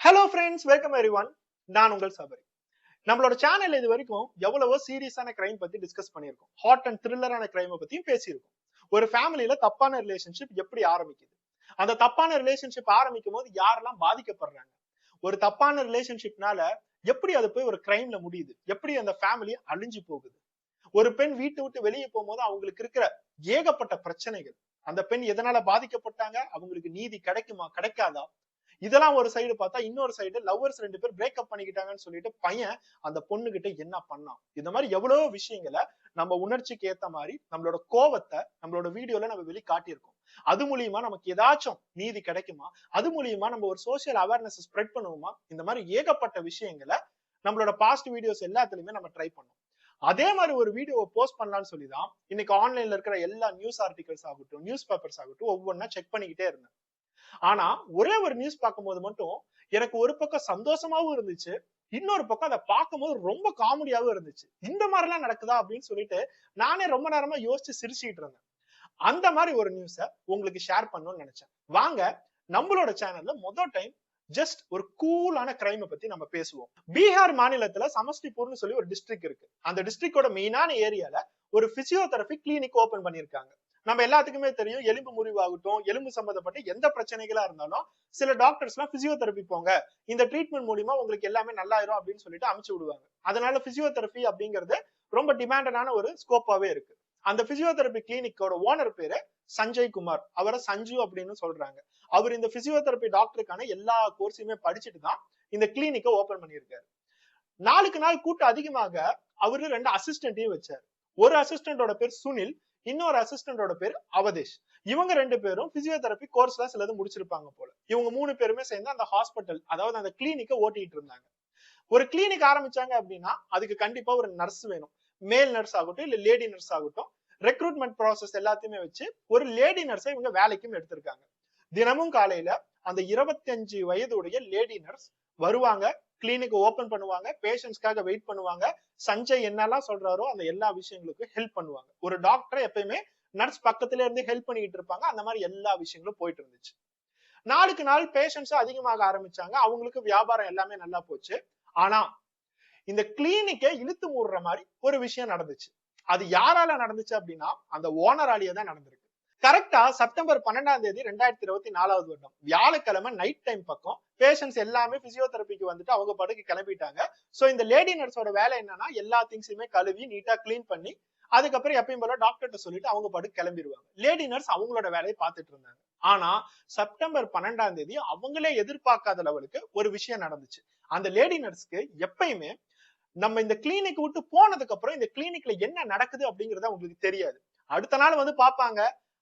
Hello friends, welcome everyone. நான் உங்கள் சபரி. நம்மளோட சேனல் இது வரைக்கும் எவ்வளவோ சீரியஸான கிரைம் பத்தி டிஸ்கஸ் பண்ணியிருக்கோம். ஹாட் அண்ட் த்ரில்லரான கிரைமை பத்தியும் பேசியிருக்கோம். ஒரு ஃபேமிலியில தப்பான ரிலேஷன்ஷிப் எப்படி ஆரம்பிக்குது, அந்த தப்பான ரிலேஷன்ஷிப் ஆரம்பிக்கும் போது யாரெல்லாம் பாதிக்கப்படுறாங்க, ஒரு தப்பான ரிலேஷன்ஷிப்னால எப்படி அது போய் ஒரு கிரைம்ல முடியுது, எப்படி அந்த ஃபேமிலி அழிஞ்சு போகுது, ஒரு பெண் வீட்டை விட்டு வெளியே போகும்போது அவங்களுக்கு இருக்கிற ஏகப்பட்ட பிரச்சனைகள், அந்த பெண் எதனால பாதிக்கப்பட்டாங்க, அவங்களுக்கு நீதி கிடைக்குமா கிடைக்காதா, இதெல்லாம் ஒரு சைடு பார்த்தா, இன்னொரு சைடு லவ்வர்ஸ் ரெண்டு பேர் பிரேக்கப் பண்ணிக்கிட்டாங்கன்னு சொல்லிட்டு பையன் அந்த பொண்ணு கிட்ட என்ன பண்ணான், இந்த மாதிரி எவ்வளவு விஷயங்களை நம்ம உணர்ச்சிக்கு ஏத்த மாதிரி நம்மளோட கோவத்தை நம்மளோட வீடியோல நம்ம வெளிக்காட்டியிருக்கோம். அது மூலியமா நமக்கு ஏதாச்சும் நீதி கிடைக்குமா, அது மூலியமா நம்ம ஒரு சோசியல் அவேர்னஸ் ஸ்ப்ரெட் பண்ணுவோமா, இந்த மாதிரி ஏகப்பட்ட விஷயங்களை நம்மளோட பாஸ்ட் வீடியோஸ் எல்லாத்துலயுமே நம்ம ட்ரை பண்ணோம். அதே மாதிரி ஒரு வீடியோவை போஸ்ட் பண்ணலாம்னு சொல்லிதான் இன்னைக்கு ஆன்லைன்ல இருக்கிற எல்லா நியூஸ் ஆர்டிகல்ஸ் ஆகட்டும், நியூஸ் பேப்பர்ஸ் ஆகட்டும் ஒவ்வொன்னா செக் பண்ணிக்கிட்டே இருந்தேன். ஆனா ஒரே ஒரு நியூஸ் பார்க்கும்போது மட்டும் எனக்கு ஒரு பக்கம் சந்தோஷமாவும் இருந்துச்சு, இன்னொரு பக்கம் அதை பார்க்கும்போது ரொம்ப காமெடியாவும் இருந்துச்சு. இந்த மாதிரி எல்லாம் நடக்குதா அப்படின்னு சொல்லிட்டு நானே ரொம்ப நேரமா யோசிச்சு சிரிச்சுட்டு இருந்தேன். அந்த மாதிரி ஒரு நியூஸ உங்களுக்கு ஷேர் பண்ணணும்னு நினைச்சேன். வாங்க நம்மளோட சேனல்ல முதல் டைம் ஜஸ்ட் ஒரு கூலான கிரைமை பத்தி நம்ம பேசுவோம். பீகார் மாநிலத்துல சமஸ்டிபூர்னு சொல்லி ஒரு டிஸ்ட்ரிக்ட் இருக்கு. அந்த டிஸ்ட்ரிக்டோட மெயினான ஏரியால ஒரு பிசியோதெரபி கிளினிக் ஓபன் பண்ணிருக்காங்க. நம்ம எல்லாத்துக்குமே தெரியும், எலும்பு முறிவாகட்டும், எலும்பு சம்பந்தப்பட்ட எந்த பிரச்சனைகளா இருந்தாலும் சில டாக்டர்ஸ் எல்லாம் பிசியோதெரபி போங்க, இந்த ட்ரீட்மெண்ட் மூலியமா உங்களுக்கு எல்லாமே நல்லாயிரும் அப்படின்னு சொல்லிட்டு அனுப்பிச்சு விடுவாங்க. அதனால பிசியோதெரபி அப்படிங்கிறது ரொம்ப டிமாண்டடான ஒரு ஸ்கோப்பாவே இருக்கு. அந்த பிசியோதெரபி கிளினிக்கோட ஓனர் பேரு சஞ்சய் குமார், அவரை சஞ்சு அப்படின்னு சொல்றாங்க. அவர் இந்த பிசியோதெரபி டாக்டருக்கான எல்லா கோர்ஸையுமே படிச்சுட்டு தான் இந்த கிளினிக்கை ஓபன் பண்ணியிருக்காரு. நாளுக்கு நாள் கூட்டம் அதிகமாக அவரு 2 அசிஸ்டன்டையும் வச்சாரு. ஒரு அசிஸ்டன்டோட பேர் சுனில், இன்னொரு அசிஸ்டன்டோட பேர் அவதேஷ். இவங்க 2 பேரும் பிசியோதெரபி கோர்ஸ்ல சிலது முடிச்சிருப்பாங்க போல. இவங்க 3 பேருமே சேர்ந்து அந்த ஹாஸ்பிட்டல், அதாவது அந்த கிளினிக்கை ஓட்டிட்டு இருந்தாங்க. ஒரு கிளினிக் ஆரம்பிச்சாங்க அப்படின்னா அதுக்கு கண்டிப்பா ஒரு நர்ஸ் வேணும். மேல் நர்ஸ் ஆகட்டும் இல்ல லேடி நர்ஸ் ஆகட்டும், ரெக்ரூட்மெண்ட் ப்ராசஸ் எல்லாத்தையுமே வச்சு ஒரு லேடி நர்ஸை இவங்க வேலைக்கும் எடுத்திருக்காங்க. தினமும் காலையில அந்த 25 வயதுடைய லேடி நர்ஸ் வருவாங்க, கிளினிக் ஓபன் பண்ணுவாங்க, பேஷண்ட்ஸ்க்காக வெயிட் பண்ணுவாங்க, சஞ்சய் என்னெல்லாம் சொல்றாரோ அந்த எல்லா விஷயங்களுக்கும் ஹெல்ப் பண்ணுவாங்க. ஒரு டாக்டர் எப்பயுமே நர்ஸ் பக்கத்துல இருந்து ஹெல்ப் பண்ணிட்டு இருப்பாங்க. அந்த மாதிரி எல்லா விஷயங்களும் போயிட்டு இருந்துச்சு. நாளுக்கு நாள் பேஷண்ட்ஸ் அதிகமாக ஆரம்பிச்சாங்க, அவங்களுக்கு வியாபாரம் எல்லாமே நல்லா போச்சு. ஆனா இந்த கிளினிக்கை இழுத்து மூடுற மாதிரி ஒரு விஷயம் நடந்துச்சு. அது யாரால நடந்துச்சு அப்படின்னா அந்த ஓனராலேயே தான் நடந்திருக்கு. கரெக்டா செப்டம்பர் 12ஆம் தேதி 2024 வருடம் வியாழக்கிழமை நைட் டைம் பக்கம் பேஷண்ட்ஸ் எல்லாமே பிசியோதெரபிக்கு வந்துட்டு அவங்க படுக்கு கிளம்பிட்டாங்க. சோ இந்த லேடி நர்ஸோட வேலை என்னன்னா எல்லா திங்ஸுமே கழுவி நீட்டா கிளீன் பண்ணி அதுக்கப்புறம் எப்பயும் போல டாக்டர்கிட்ட சொல்லிட்டு அவங்க படுக்கு கிளம்பிடுவாங்க. லேடி நர்ஸ் அவங்களோட வேலையை பார்த்துட்டு இருந்தாங்க. ஆனா செப்டம்பர் 12ஆம் தேதி அவங்களே எதிர்பார்க்காத லெவலுக்கு ஒரு விஷயம் நடந்துச்சு. அந்த லேடி நர்ஸ்க்கு எப்பயுமே நம்ம இந்த கிளினிக் விட்டு போனதுக்கு அப்புறம் இந்த கிளினிக்ல என்ன நடக்குது அப்படிங்கறது அவங்களுக்கு தெரியாது. அடுத்த நாள் வந்து பாப்பாங்க,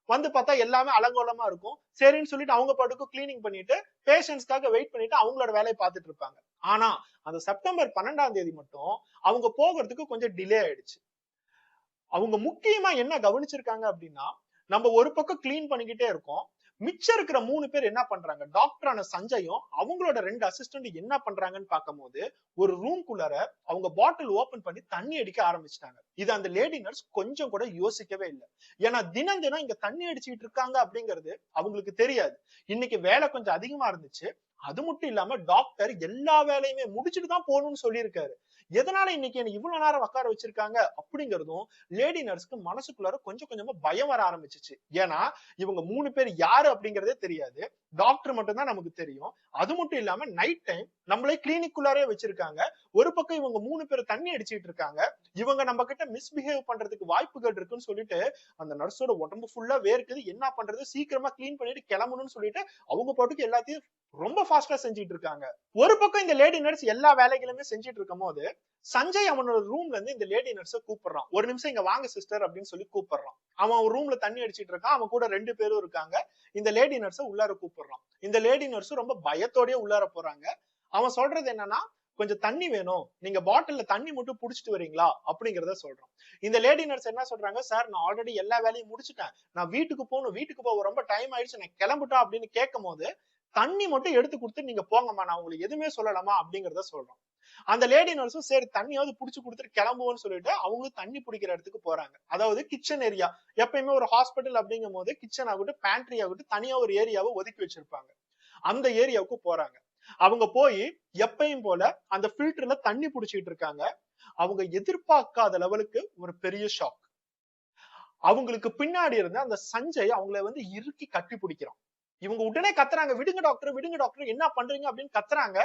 வந்து பார்த்தா எல்லாமே அலங்கோலமா இருக்கும். சரின்னு சொல்லிட்டு அவங்க பாட்டுக்கு கிளீனிங் பண்ணிட்டு பேஷண்ட்ஸ்க்காக வெயிட் பண்ணிட்டு அவங்களோட வேலையை பார்த்துட்டு இருப்பாங்க. ஆனா அந்த செப்டம்பர் 12ஆம் தேதி மட்டும் அவங்க போகிறதுக்கு கொஞ்சம் டிலே ஆயிடுச்சு. அவங்க முக்கியமா என்ன கவனிச்சிருக்காங்க அப்படின்னா, நம்ம ஒரு பக்கம் கிளீன் பண்ணிக்கிட்டே இருக்கோம், மிச்சம் இருக்கிற 3 பேர் என்ன பண்றாங்க, டாக்டரான சஞ்சயும் அவங்களோட 2 அசிஸ்டன்ட் என்ன பண்றாங்கன்னு பார்க்கும்போது ஒரு ரூம்குள்ளார அவங்க பாட்டில் ஓபன் பண்ணி தண்ணி அடிக்க ஆரம்பிச்சிட்டாங்க. இது அந்த லேடி நர்ஸ் கொஞ்சம் கூட யோசிக்கவே இல்லை. ஏன்னா தினம் தினம் இங்க தண்ணி அடிச்சுட்டு இருக்காங்க அப்படிங்கிறது அவங்களுக்கு தெரியாது. இன்னைக்கு வேலை கொஞ்சம் அதிகமா இருந்துச்சு. அது மட்டும் இல்லாம டாக்டர் எல்லா வேலையுமே முடிச்சுட்டு தான் போகணும்னு சொல்லியிருக்காரு. எதனால இன்னைக்கு என்ன இவ்வளவு நேரம் உட்கார வச்சிருக்காங்க அப்படிங்கறதும் லேடி நர்ஸ்க்கு மனசுக்குள்ளார கொஞ்சம் கொஞ்சமா பயம் வர ஆரம்பிச்சிச்சு. ஏன்னா இவங்க 3 பேர் யாரு அப்படிங்கறதே தெரியாது, டாக்டர் மட்டும் தான் நமக்கு தெரியும். அது மட்டும் இல்லாம நைட் டைம் நம்மளே கிளினிக்குள்ளாரே வச்சிருக்காங்க. ஒரு பக்கம் இவங்க 3 பேர் தண்ணி அடிச்சிட்டு இருக்காங்க, இவங்க நம்ம கிட்ட மிஸ்பிஹேவ் பண்றதுக்கு வாய்ப்புகள் இருக்குன்னு சொல்லிட்டு அந்த நர்ஸோட உடம்பு ஃபுல்லா வேர்க்குது, என்ன பண்றது, சீக்கிரமா கிளீன் பண்ணிட்டு கிளம்பணும்னு சொல்லிட்டு அவங்க பாட்டுக்கு எல்லாத்தையும் ரொம்ப ஃபாஸ்டா செஞ்சிட்டு இருக்காங்க. ஒரு பக்கம் இந்த லேடி நர்ஸ் எல்லா வேலைகளுமே செஞ்சிட்டு இருக்கும் போது சஞ்சய் அவனோட ரூம்ல இருந்து இந்த லேடி நர்ஸ கூப்பிடுறான். ஒரு நிமிஷம் இங்க வாங்க சிஸ்டர் அப்படின்னு சொல்லி கூப்பிடுறான். அவன் ரூம்ல தண்ணி அடிச்சிட்டு இருக்கான், அவன் கூட 2 பேரும் இருக்காங்க. இந்த லேடி நர்ஸ உள்ளார கூப்பிடுறான். இந்த லேடி நர்ஸும் ரொம்ப பயத்தோடயே உள்ளார போறாங்க. அவன் சொல்றது என்னன்னா, கொஞ்சம் தண்ணி வேணும், நீங்க பாட்டில்ல தண்ணி மட்டும் புடிச்சிட்டு வரீங்களா அப்படிங்கறத சொல்றான். இந்த லேடி நர்ஸ் என்ன சொல்றாங்க, சார் நான் ஆல்ரெடி எல்லா வேலையும் முடிச்சுட்டேன், நான் வீட்டுக்கு போகணும், வீட்டுக்கு போக ரொம்ப டைம் ஆயிடுச்சு, நான் கிளம்பிட்டா அப்படின்னு கேட்கும் போது தண்ணி மட்டும் எடுத்து கொடுத்து நீங்க போங்கம்மா, நான் உங்களுக்கு எதுவுமே சொல்லலாமா அப்படிங்கறத சொல்றோம். அந்த லேடி நர்ஸும் சரி தண்ணியாவது புடிச்சு கொடுத்துட்டு கிளம்புவோம்னு சொல்லிட்டு அவங்களும் தண்ணி பிடிக்கிற இடத்துக்கு போறாங்க. அதாவது கிச்சன் ஏரியா. எப்பயுமே ஒரு ஹாஸ்பிட்டல் அப்படிங்கும் போது கிச்சன் ஆகட்டும் பேண்ட்ரி ஆகட்டும் தனியா ஒரு ஏரியாவை ஒதுக்கி வச்சிருப்பாங்க. அந்த ஏரியாவுக்கு போறாங்க. அவங்க போய் எப்பயும் போல அந்த ஃபில்டர்ல தண்ணி புடிச்சிட்டு இருக்காங்க. அவங்க எதிர்பார்க்காத லெவலுக்கு ஒரு பெரிய ஷாக். அவங்களுக்கு பின்னாடி இருந்து அந்த சஞ்சய் அவங்கள வந்து இறுக்கி கட்டி பிடிக்கிறான். இவங்க உடனே கத்துறாங்க, விடுங்க டாக்டர், விடுங்க டாக்டர், என்ன பண்றீங்க அப்படின்னு கத்துறாங்க.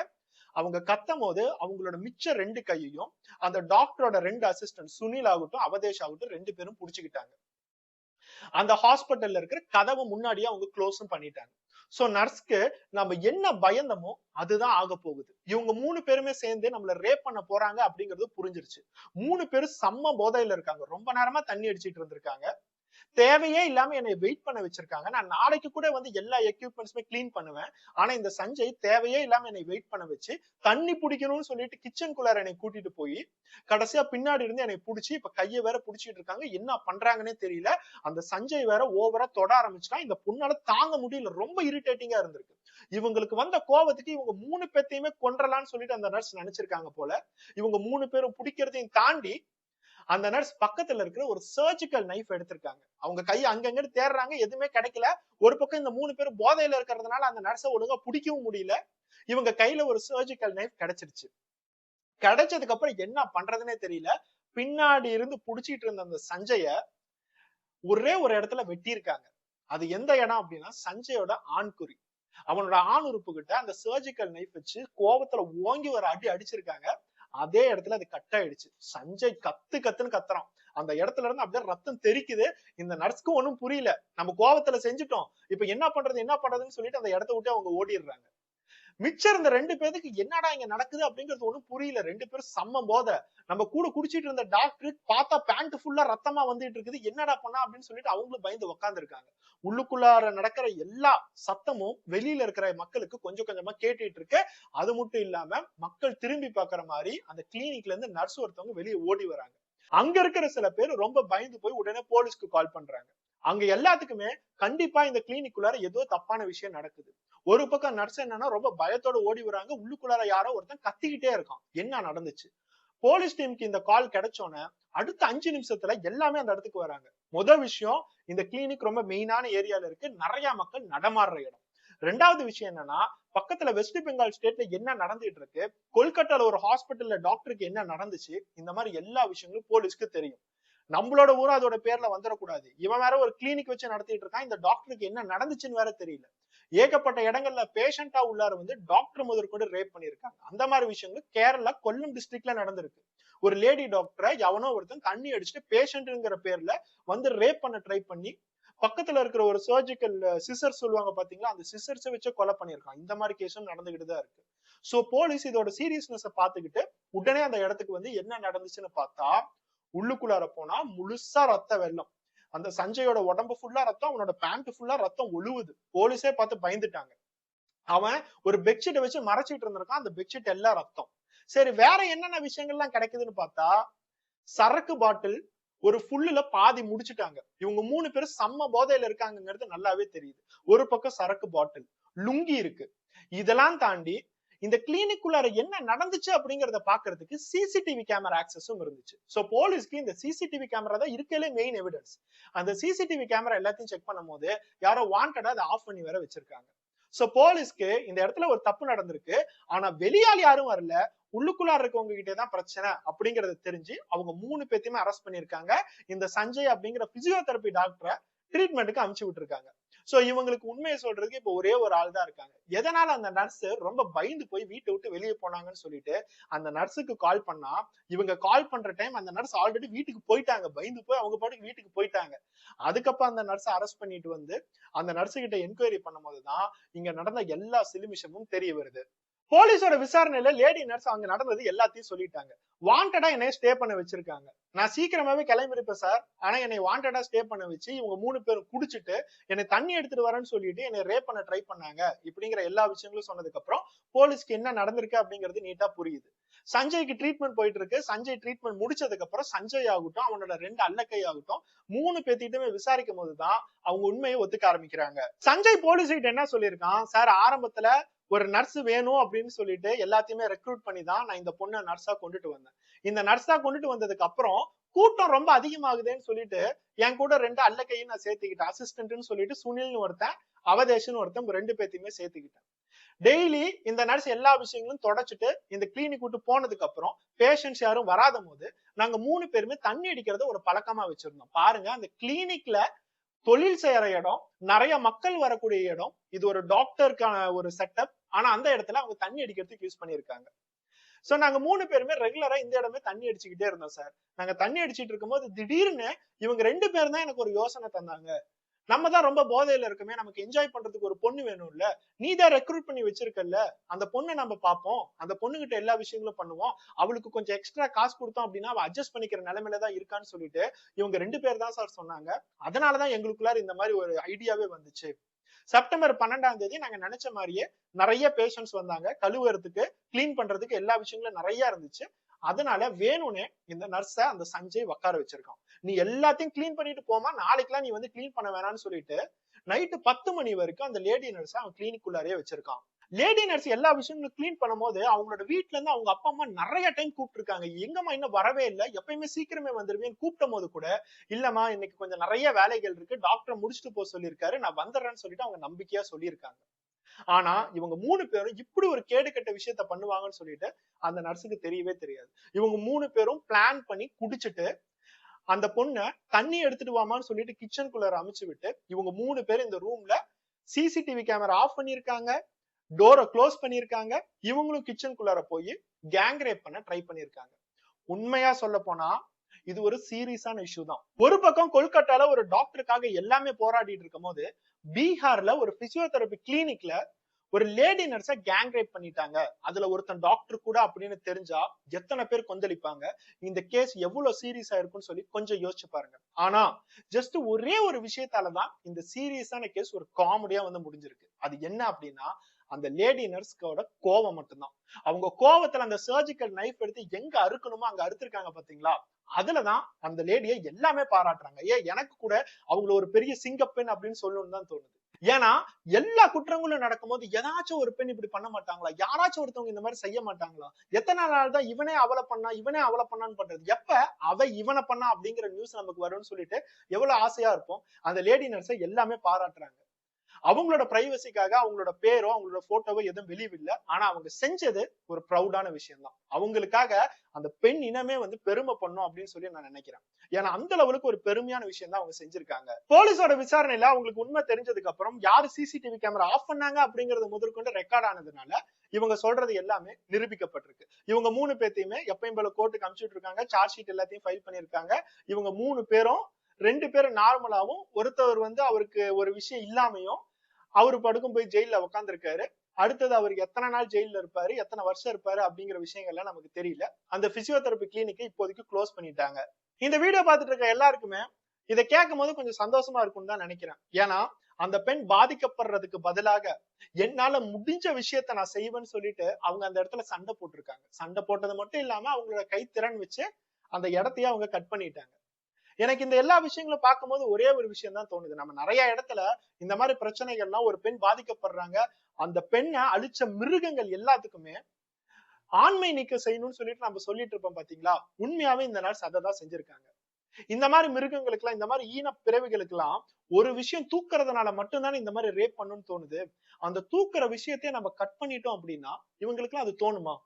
அவங்க கத்தும் போது அவங்களோட மிச்ச 2 கையையும் அந்த டாக்டரோட 2 அசிஸ்டன்ட் சுனில் ஆகட்டும் அவதேஷ் ஆகட்டும் 2 பேரும் புடிச்சுக்கிட்டாங்க. அந்த ஹாஸ்பிட்டல்ல இருக்கிற கதவை முன்னாடியே அவங்க க்ளோஸும் பண்ணிட்டாங்க. சோ நர்ஸ்க்கு நம்ம என்ன பயந்தமோ அதுதான் ஆக போகுது. இவங்க 3 பேருமே சேர்ந்து நம்மள ரேப் பண்ண போறாங்க அப்படிங்கிறது புரிஞ்சிருச்சு. 3 பேரும் செம்ம போதையில இருக்காங்க. ரொம்ப நேரமா தண்ணி அடிச்சிட்டு இருந்திருக்காங்க. தேவையே இல்லாம என்னை வெயிட் பண்ண வச்சிருக்காங்க. நான் நாளைக்கு கூட வந்து எல்லா எக்யூப்மெண்ட்ஸுமே கிளீன் பண்ணுவேன். ஆனா இந்த சஞ்சய் தேவையே இல்லாம என்னை வெயிட் பண்ண வச்சு தண்ணி பிடிக்கணும்னு சொல்லிட்டு கிச்சனுக்குள்ளார என்னை கூட்டிட்டு போய் கடைசியா பின்னாடி இருந்து என்னை புடிச்சு இப்ப கையை வேற புடிச்சிட்டு இருக்காங்க. என்ன பண்றாங்கன்னே தெரியல. அந்த சஞ்சய் வேற ஓவரா தொட ஆரம்பிச்சுட்டான். இந்த பொண்ணால தாங்க முடியல. ரொம்ப இரிட்டேட்டிங்கா இருந்திருக்கு. இவங்களுக்கு வந்த கோவத்துக்கு இவங்க 3 பேத்தையுமே கொன்றலாம்னு சொல்லிட்டு அந்த நர்ஸ் நினைச்சிருக்காங்க போல. இவங்க 3 பேரும் பிடிக்கிறதையும் தாண்டி அந்த நர்ஸ் பக்கத்துல இருக்கிற ஒரு சர்ஜிக்கல் நைஃப் எடுத்திருக்காங்க. அவங்க கையை அங்கங்க தேடுறாங்க, எதுவுமே கிடைக்கல. ஒரு பக்கம் இந்த 3 பேரும் போதையில இருக்கிறதுனால அந்த நர்ஸை ஒழுங்கா பிடிக்கவும் முடியல. இவங்க கையில ஒரு சர்ஜிக்கல் நைஃப் கிடைச்சிருச்சு. கிடைச்சதுக்கு அப்புறம் என்ன பண்றதுன்னே தெரியல. பின்னாடி இருந்து புடிச்சிட்டு இருந்த அந்த சஞ்சய ஒரே ஒரு இடத்துல வெட்டியிருக்காங்க. அது எந்த இடம் அப்படின்னா சஞ்சயோட ஆண்குறி. அவனோட ஆண் உறுப்பு கிட்ட அந்த சர்ஜிக்கல் நைஃப் வச்சு கோவத்துல ஓங்கி ஒரு அடி அடிச்சிருக்காங்க. அதே இடத்துல அது கட் ஆயிடுச்சு. சஞ்சய் கத்துன்னு கத்துறான். அந்த இடத்துல இருந்து அப்படியே ரத்தம் தெரிக்குது. இந்த நர்ஸ்க்கு ஒண்ணும் புரியல. நம்ம கோவத்துல செஞ்சுட்டோம், இப்ப என்ன பண்றதுன்னு சொல்லிட்டு அந்த இடத்த விட்டு அவங்க ஓடிடுறாங்க. மிச்சம் இருந்த 2 பேருக்கு என்னடா இங்க நடக்குது அப்படிங்கிறது ஒண்ணும் புரியல. 2 பேரும் செம்ம போதை. நம்ம கூட குடிச்சிட்டு இருந்த டாக்டர் பார்த்தா பேண்ட் ஃபுல்லா ரத்தமா வந்துட்டு இருக்குது. என்னடா பண்ணா அப்படின்னு சொல்லிட்டு அவங்களும் பயந்து உட்கார்ந்து இருக்காங்க. உள்ளுக்குள்ளார நடக்கிற எல்லா சத்தமும் வெளியில இருக்கிற மக்களுக்கு கொஞ்சம் கொஞ்சமா கேட்டுட்டு இருக்கு. அது மட்டும் இல்லாம மக்கள் திரும்பி பாக்குற மாதிரி அந்த கிளினிக்ல இருந்து நர்ஸ் ஒருத்தவங்க வெளியே ஓடி வராங்க. அங்க இருக்கிற சில பேர் ரொம்ப பயந்து போய் உடனே போலீஸ்க்கு கால் பண்றாங்க. அங்க எல்லாத்துக்குமே கண்டிப்பா இந்த கிளினிக்குள்ளார ஏதோ தப்பான விஷயம் நடக்குது. ஒரு பக்கம் நர்ஸ் என்னன்னா ரொம்ப பயத்தோட ஓடி வராங்க. உள்ளுக்குள்ளார யாரோ ஒருத்தன் கத்திக்கிட்டே இருக்கான். என்ன நடந்துச்சு? போலீஸ் டீமுக்கு இந்த கால் கிடைச்சோன்னே அடுத்த 5 நிமிஷத்துல எல்லாமே அந்த இடத்துக்கு வராங்க. முதல் விஷயம், இந்த கிளினிக் ரொம்ப மெயினான ஏரியால இருக்கு. நிறைய மக்கள் நடமாடுற இடம். 2வது விஷயம் என்னன்னா, பக்கத்துல வெஸ்ட் பெங்கால் ஸ்டேட்ல என்ன நடந்துட்டு இருக்கு, கொல்கட்டால ஒரு ஹாஸ்பிட்டல்ல டாக்டருக்கு என்ன நடந்துச்சு, இந்த மாதிரி எல்லா விஷயங்களும் போலீஸ்க்கு தெரியும். நம்மளோட ஊரும் அதோட பேர்ல வந்துடக்கூடாது. இவன் வேற ஒரு கிளினிக் வச்சு நடத்திட்டு இருக்கான். இந்த டாக்டருக்கு என்ன நடந்துச்சுன்னு வேற தெரியல. ஏகப்பட்ட இடங்கள்ல பேஷண்டா உள்ளார வந்து டாக்டர் முதற்கொண்டு ரேப் பண்ணிருக்காங்க. அந்த மாதிரி விஷயங்கள் கேரளா கொல்லம் டிஸ்ட்ரிக்ட்ல நடந்திருக்கு. ஒரு லேடி டாக்டரை எவனோ ஒருத்தன் தண்ணி அடிச்சுட்டு பேஷண்ட்ங்கிற பேர்ல வந்து ரேப் பண்ண ட்ரை பண்ணி பக்கத்துல இருக்கிற ஒரு சர்ஜிக்கல் சிசர் சொல்லுவாங்க பாத்தீங்களா, அந்த சிசர்ஸை வச்சு கொலை பண்ணிருக்கான். இந்த மாதிரி கேஸும் நடந்துகிட்டு தான் இருக்கு. சோ போலீஸ் இதோட சீரியஸ்னஸ் பாத்துக்கிட்டு உடனே அந்த இடத்துக்கு வந்து என்ன நடந்துச்சுன்னு பார்த்தா, உள்ளுக்குள்ளார போனா முழுசா ரத்த வெள்ளம். அந்த சஞ்சயோட உடம்பு ஃபுல்லா ரத்தம், அவனோட பேண்ட் ஃபுல்லா ரத்தம் ஒழுவுது. போலீஸே பார்த்து பயந்துட்டாங்க. அவன் ஒரு பெட்ஷீட்டை வச்சு மறைச்சிட்டு இருந்திருக்கான். அந்த பெட்ஷீட் எல்லாம் ரத்தம். சரி, வேற என்னென்ன விஷயங்கள்லாம் கிடைக்குதுன்னு பார்த்தா, சரக்கு பாட்டில் ஒரு ஃபுல்லுல பாதி முடிச்சுட்டாங்க. இவங்க 3 பேரும் செம்ம போதையில இருக்காங்கிறது நல்லாவே தெரியுது. ஒரு பக்கம் சரக்கு பாட்டில், லுங்கி இருக்கு. இதெல்லாம் தாண்டி இந்த கிளினிக்குள்ளார என்ன நடந்துச்சு அப்படிங்கறத பாக்குறதுக்கு சிசிடிவி கேமரா ஆக்சஸும் இருந்துச்சு. சோ போலீஸ்க்கு இந்த சிசிடிவி கேமரா தான் இருக்கலே மெயின் எவிடன்ஸ். அந்த சிசிடிவி கேமரா எல்லாத்தையும் செக் பண்ணும் போது யாரோ வாண்டடா அதை ஆஃப் பண்ணி வேற வச்சிருக்காங்க. சோ போலீஸ்க்கு இந்த இடத்துல ஒரு தப்பு நடந்திருக்கு, ஆனா வெளியால் யாரும் வரல, உள்ளுக்குள்ளார இருக்கவங்க கிட்டே தான் பிரச்சனை அப்படிங்கறத தெரிஞ்சு அவங்க 3 பேத்தையுமே அரெஸ்ட் பண்ணிருக்காங்க. இந்த சஞ்சய் அப்படிங்கிற பிசியோதெரபி டாக்டரை ட்ரீட்மெண்ட்டுக்கு அனுப்பிச்சு விட்டுருக்காங்க. சோ இவங்களுக்கு உண்மையை சொல்றதுக்கு இப்ப ஒரே ஒரு ஆள் தான் இருக்காங்க. எதனால அந்த நர்ஸ் ரொம்ப பயந்து போய் வீட்டை விட்டு வெளியே போனாங்கன்னு சொல்லிட்டு அந்த நர்ஸுக்கு கால் பண்ணா, இவங்க கால் பண்ற டைம் அந்த நர்ஸ் ஆல்ரெடி வீட்டுக்கு போயிட்டாங்க. பயந்து போய் அவங்க பாட்டுக்கு வீட்டுக்கு போயிட்டாங்க. அதுக்கப்புறம் அந்த நர்ஸ் அரெஸ்ட் பண்ணிட்டு வந்து அந்த நர்ஸ் கிட்ட என்கொயரி பண்ணும் போதுதான் இங்க நடந்த எல்லா சிலுமிஷமும் தெரிய வருது. போலீஸோட விசாரணையில லேடி நர்ஸ் அங்க நடந்தது எல்லாத்தையும் சொல்லிட்டாங்க. வாண்டடா என்னை ஸ்டே பண்ண வச்சிருக்காங்க. நான் சீக்கிரமாவே கிளம்பி இருப்பேன் சார், ஆனா என்னை வாண்டடா ஸ்டே பண்ண வச்சு இவங்க 3 பேரும் குடிச்சிட்டு என்னை தண்ணி எடுத்துட்டு வரேன்னு சொல்லிட்டு என்னை ரேப் பண்ண ட்ரை பண்ணாங்க. இப்படிங்கிற எல்லா விஷயங்களும் சொன்னதுக்கு அப்புறம் போலீஸ்க்கு என்ன நடந்திருக்கு அப்படிங்கிறது நீட்டா புரியுது. சஞ்சய்க்கு ட்ரீட்மெண்ட் போயிட்டு இருக்கு. சஞ்சய் ட்ரீட்மெண்ட் முடிச்சதுக்கு அப்புறம் சஞ்சய் ஆகட்டும், அவனோட 2 அல்லக்கை ஆகட்டும், 3 பேத்திட்டுமே விசாரிக்கும் போதுதான் அவங்க உண்மையை ஒத்துக்க ஆரம்பிக்கிறாங்க. சஞ்சய் போலீஸ் கிட்ட என்ன சொல்லியிருக்கான், சார் ஆரம்பத்துல ஒரு நர்ஸ் வேணும் அப்படின்னு சொல்லிட்டு எல்லாத்தையுமே ரெக்ரூட் பண்ணி தான் நான் இந்த பொண்ணை நர்ஸா கொண்டுட்டு வந்தேன். இந்த நர்ஸா கொண்டுட்டு வந்ததுக்கு அப்புறம் கூட்டம் ரொம்ப அதிகமாகுதுன்னு சொல்லிட்டு என் கூட 2 அல்லக்கையும் நான் சேர்த்துக்கிட்டேன். அசிஸ்டன்ட்னு சொல்லிட்டு சுனில்னு ஒருத்தன், அவதேஷ்னு ஒருத்தன், 2 பேத்தையுமே சேர்த்துக்கிட்டேன். டெய்லி இந்த நர்ஸ் எல்லா விஷயங்களும் தொடச்சிட்டு இந்த கிளினிக் விட்டு போனதுக்கு அப்புறம் பேஷண்ட்ஸ் யாரும் வராத போது நாங்க 3 பேருமே தண்ணி அடிக்கிறத ஒரு பழக்கமா வச்சிருந்தோம். பாருங்க, அந்த கிளினிக்ல தொழில் செய்யற இடம், நிறைய மக்கள் வரக்கூடிய இடம், இது ஒரு டாக்டருக்கான ஒரு செட்டப். ஆனா அந்த இடத்துல அவங்க தண்ணி அடிக்கிறதுக்கு யூஸ் பண்ணிருக்காங்க. சோ நாங்க 3 பேருமே ரெகுலரா இந்த இடமே தண்ணி அடிச்சுக்கிட்டே இருந்தோம் சார். நாங்க தண்ணி அடிச்சிட்டு இருக்கும்போது திடீர்னு இவங்க 2 பேரும் தான் எனக்கு ஒரு யோசனை தந்தாங்க. நம்ம தான் ரொம்ப போதையில இருக்குமே, நமக்கு என்ஜாய் பண்றதுக்கு ஒரு பொண்ணு வேணும்ல, நீ தான் ரெக்ரூட் பண்ணி வச்சிருக்கல, அந்த பொண்ணை நம்ம பார்ப்போம், அந்த பொண்ணுகிட்ட எல்லா விஷயங்களும் பண்ணுவோம், அவளுக்கு கொஞ்சம் எக்ஸ்ட்ரா காசு கொடுத்தோம் அப்படின்னா அவ அட்ஜஸ்ட் பண்ணிக்கிற நிலைமையில தான் இருக்கான்னு சொல்லிட்டு இவங்க 2 பேர் தான் சார் சொன்னாங்க. அதனாலதான் எங்களுக்குள்ளார இந்த மாதிரி ஒரு ஐடியாவே வந்துச்சு. செப்டம்பர் 12ஆம் தேதி நாங்க நினைச்ச மாதிரியே நிறைய பேஷண்ட்ஸ் வந்தாங்க, கழுவுறதுக்கு கிளீன் பண்றதுக்கு எல்லா விஷயங்களும் நிறைய இருந்துச்சு. அதனால வேணும்னே இந்த நர்ஸ அந்த சஞ்சய் உட்கார வச்சிருக்கான். நீ எல்லாத்தையும் கிளீன் பண்ணிட்டு போமா, நாளைக்கெல்லாம் நீ வந்து கிளீன் பண்ண வேணாம்னு சொல்லிட்டு நைட்டு 10 மணி வரைக்கும் அந்த லேடி நர்ஸ அவன் கிளினிக்குள்ளாரே வச்சிருக்கான். லேடி நர்ஸ் எல்லா விஷயங்களும் கிளீன் பண்ணும்போது அவங்களோட வீட்டுல இருந்து அவங்க அப்பா அம்மா நிறைய டைம் கூப்பிட்டு இருக்காங்க. எங்கம்மா இன்னும் வரவே இல்லை, எப்பயுமே சீக்கிரமே வந்துருவேன்னு கூப்பிடும் போது கூட, இல்லம்மா இன்னைக்கு கொஞ்சம் நிறைய வேலைகள் இருக்கு, டாக்டர் முடிச்சுட்டு போக சொல்லியிருக்காரு, நான் வந்துடுறேன்னு சொல்லிட்டு அவங்க நம்பிக்கையா சொல்லியிருக்காங்க. ஆனா இவங்க 3 பேரும் இப்படி ஒரு கேடுகெட்ட விஷயத்த பண்ணுவாங்கன்னு சொல்லிட்டு அந்த நர்ஸுக்கு தெரியவே தெரியாது. இவங்க 3 பேரும் பிளான் பண்ணி குடிச்சிட்டு அந்த பொண்ணை தண்ணி எடுத்துட்டு வாமான்னு சொல்லிட்டு கிச்சனுக்குள்ளார அமைச்சு விட்டு இவங்க 3 பேரும் இந்த ரூம்ல சிசிடிவி கேமரா ஆஃப் பண்ணிருக்காங்க, டோரை க்ளோஸ் பண்ணிருக்காங்க, இவங்களும் கிச்சனுக்குள்ளார போய் கேங் ரேப் பண்ண ட்ரை பண்ணிருக்காங்க. உண்மையா சொல்ல போனா இது ஒரு சீரியஸான இஷ்யூ தான். ஒரு பக்கம் கொல்கட்டால ஒரு டாக்டருக்காக எல்லாமே போராடிட்டு இருக்கும் போது, பீகார்ல ஒரு பிசியோதெரபி கிளினிக்ல ஒரு லேடி நர்ஸ கேங் ரேப் பண்ணிட்டாங்க, அதுல ஒருத்தன் டாக்டர் கூட அப்படின்னு தெரிஞ்சா எத்தனை பேர் கொந்தளிப்பாங்க, இந்த கேஸ் எவ்வளவு சீரியஸா இருக்கும்னு சொல்லி கொஞ்சம் யோசிச்சு பாருங்க. ஆனா ஜஸ்ட் ஒரே ஒரு விஷயத்தாலதான் இந்த சீரியஸான கேஸ் ஒரு காமெடியா வந்து முடிஞ்சிருக்கு. அது என்ன அப்படின்னா, அந்த லேடி நர்ஸ்கோட கோவம் மட்டும்தான். அவங்க கோவத்துல அந்த சர்ஜிக்கல் நைஃப் எடுத்து எங்க அறுக்கணுமோ அங்க அறுத்திருக்காங்க பாத்தீங்களா, அதுலதான் அந்த லேடியை எல்லாமே பாராட்டுறாங்க. ஏன் எனக்கு கூட அவங்கள ஒரு பெரிய சிங்கப்பெண் அப்படின்னு சொல்லணும்னு தான் தோணுது. ஏன்னா எல்லா குற்றங்களும் நடக்கும்போது ஏதாச்சும் ஒரு பெண் இப்படி பண்ண மாட்டாங்களா, யாராச்சும் ஒருத்தவங்க இந்த மாதிரி செய்ய மாட்டாங்களா? எத்தனை நாள் தான் இவனே அவளை பண்ணா இவனே அவளை பண்ணான்னு பண்றது, எப்ப அவ இவனை பண்ணா அப்படிங்கிற நியூஸ் நமக்கு வரும்னு சொல்லிட்டு எவ்வளவு ஆசையா இருப்போம். அந்த லேடி நர்ஸை எல்லாமே பாராட்டுறாங்க. அவங்களோட பிரைவசிக்காக அவங்களோட பேரோ அவங்களோட போட்டோவோ எதுவும் வெளியிடல. ஆனா அவங்க செஞ்சது ஒரு ப்ரௌடான விஷயம் தான். அவங்களுக்காக அந்த பெண் இனமே வந்து பெருமை பண்ணும் அப்படின்னு சொல்லி நான் நினைக்கிறேன். ஏன்னா அந்த லெவலுக்கு ஒரு பெருமையான விஷயம் தான் அவங்க செஞ்சிருக்காங்க. போலீஸோட விசாரணையில அவங்களுக்கு உண்மை தெரிஞ்சதுக்கு அப்புறம் யாரு சிசிடிவி கேமரா ஆஃப் பண்ணாங்க அப்படிங்கறது முதற்கொண்டு ரெக்கார்ட் ஆனதுனால இவங்க சொல்றது எல்லாமே நிரூபிக்கப்பட்டிருக்கு. இவங்க 3 பேத்தையுமே எப்பயும் போல கோர்ட்டுக்கு அனுப்பிச்சுட்டு இருக்காங்க, சார்ஜ் ஷீட் எல்லாத்தையும் ஃபைல் பண்ணிருக்காங்க. இவங்க 3 பேரும் 2 பேரும் நார்மலாவும், ஒருத்தவர் வந்து அவருக்கு ஒரு விஷயம் இல்லாமையும் அவரு படுக்கும் போய் ஜெயில உட்காந்துருக்காரு. அடுத்தது அவருக்கு எத்தனை நாள் ஜெயில இருப்பாரு, எத்தனை வருஷம் இருப்பாரு அப்படிங்கிற விஷயங்கள்லாம் நமக்கு தெரியல. அந்த பிசியோதெரபி கிளினிக்கை இப்போதைக்கு க்ளோஸ் பண்ணிட்டாங்க. இந்த வீடியோ பார்த்துட்டு இருக்க எல்லாருக்குமே இதை கேட்கும் போது கொஞ்சம் சந்தோஷமா இருக்கும்னு தான் நினைக்கிறேன். ஏன்னா அந்த பெண் பாதிக்கப்படுறதுக்கு பதிலாக என்னால முடிஞ்ச விஷயத்த நான் செய்வேன்னு சொல்லிட்டு அவங்க அந்த இடத்துல சண்டை போட்டிருக்காங்க. சண்டை போட்டது மட்டும் இல்லாம அவங்களோட கைத்திறன் வச்சு அந்த இடத்தையே அவங்க கட் பண்ணிட்டாங்க. எனக்கு இந்த எல்லா விஷயங்களும் பார்க்கும்போது ஒரே ஒரு விஷயம் தான் தோணுது. நம்ம நிறைய இடத்துல இந்த மாதிரி பிரச்சனைகள்லாம் ஒரு பெண் பாதிக்கப்படுறாங்க, அந்த பெண்ணை அழிச்ச மிருகங்கள் எல்லாத்துக்குமே ஆண்மை நீக்கம் செய்யணும்னு சொல்லிட்டு நம்ம சொல்லிட்டு இருப்போம் பாத்தீங்களா, உண்மையாவே இந்த நர்ஸ் அதை தான் செஞ்சிருக்காங்க. இந்த மாதிரி மிருகங்களுக்கு எல்லாம், இந்த மாதிரி ஈன பிறவிகளுக்கு எல்லாம் ஒரு விஷயம் தூக்குறதுனால மட்டும்தானே இந்த மாதிரி ரேப் பண்ணணும்னு தோணுது. அந்த தூக்குற விஷயத்தையே நம்ம கட் பண்ணிட்டோம் அப்படின்னா இவங்களுக்கு எல்லாம் அது தோணுமா?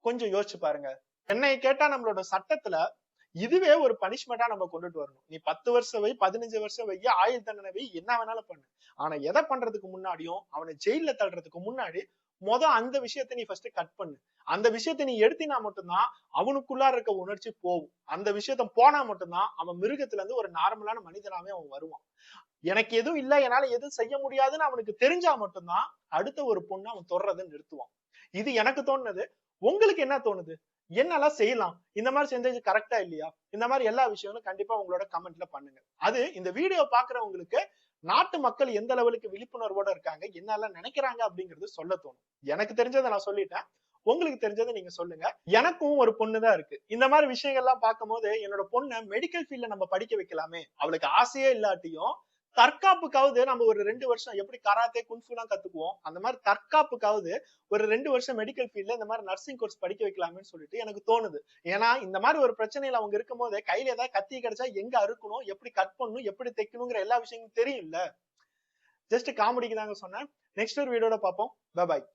கொஞ்சம் யோசிச்சு பாருங்க. என்னை கேட்டா நம்மளோட சட்டத்துல இதுவே ஒரு பனிஷ்மெண்டா நம்ம கொண்டுட்டு வரணும். நீ 10 வருஷம் வை, 15 வருஷம் வை, ஆயுள் தண்டனை வை, என்ன வேணாலும் பண்ணு. ஆனா எதை பண்றதுக்கு முன்னாடியும் அவனை ஜெயில தள்ளுறதுக்கு முன்னாடி அந்த விஷயத்தை நீ ஃபர்ஸ்ட் கட் பண்ணு. அந்த விஷயத்தை நீ எடுத்தினா மட்டும்தான் அவனுக்குள்ளா இருக்க உணர்ச்சி போகும். அந்த விஷயத்த போனா மட்டும்தான் அவன் மிருகத்துல இருந்து ஒரு நார்மலான மனிதனாவே அவன் வருவான். எனக்கு எதுவும் இல்ல, என்னால எதுவும் செய்ய முடியாதுன்னு அவனுக்கு தெரிஞ்சா மட்டும்தான் அடுத்த ஒரு பொண்ணு அவன் தொடர்றதை நிறுத்துவான். இது எனக்கு தோணுது. உங்களுக்கு என்ன தோணுது? என்னெல்லாம் செய்யலாம், இந்த மாதிரி செஞ்சது கரெக்டா இல்லையா, இந்த மாதிரி எல்லா விஷயங்களும் கண்டிப்பா உங்களோட கமெண்ட்ல பண்ணுங்க. அது இந்த வீடியோ பாக்குறவங்களுக்கு நாட்டு மக்கள் எந்த லெவலுக்கு விழிப்புணர்வோட இருக்காங்க, என்னெல்லாம் நினைக்கிறாங்க அப்படிங்கறது சொல்ல தோணும். எனக்கு தெரிஞ்சதை நான் சொல்லிட்டேன், உங்களுக்கு தெரிஞ்சதை நீங்க சொல்லுங்க. எனக்கும் ஒரு பொண்ணுதான் இருக்கு. இந்த மாதிரி விஷயங்கள்லாம் பார்க்கும்போது என்னோட பொண்ணை மெடிக்கல் ஃபீல்ட்ல நம்ம படிக்க வைக்கலாமே, அவளுக்கு ஆசையே இல்லாட்டியும் தற்காப்புக்காவது நம்ம ஒரு 2 வருஷம் எப்படி கராத்தே குன்ஃபு எல்லாம் கத்துக்குவோம், அந்த மாதிரி தற்காப்புக்காவது ஒரு 2 வருஷம் மெடிக்கல் ஃபீல்ட்ல இந்த மாதிரி நர்சிங் கோர்ஸ் படிக்க வைக்கலாம்னு சொல்லிட்டு எனக்கு தோணுது. ஏன்னா இந்த மாதிரி ஒரு பிரச்சனையில அவங்க இருக்கும் போதே கையில ஏதாவது கத்தி கிடைச்சா எங்க அறுக்கணும், எப்படி கட் பண்ணணும், எப்படி தைக்கணுங்கிற எல்லா விஷயங்களும் தெரியும்ல. ஜஸ்ட் காமெடிக்கு தாங்க சொன்னேன். நெக்ஸ்ட் ஒரு வீடியோட பார்ப்போம். Bye bye.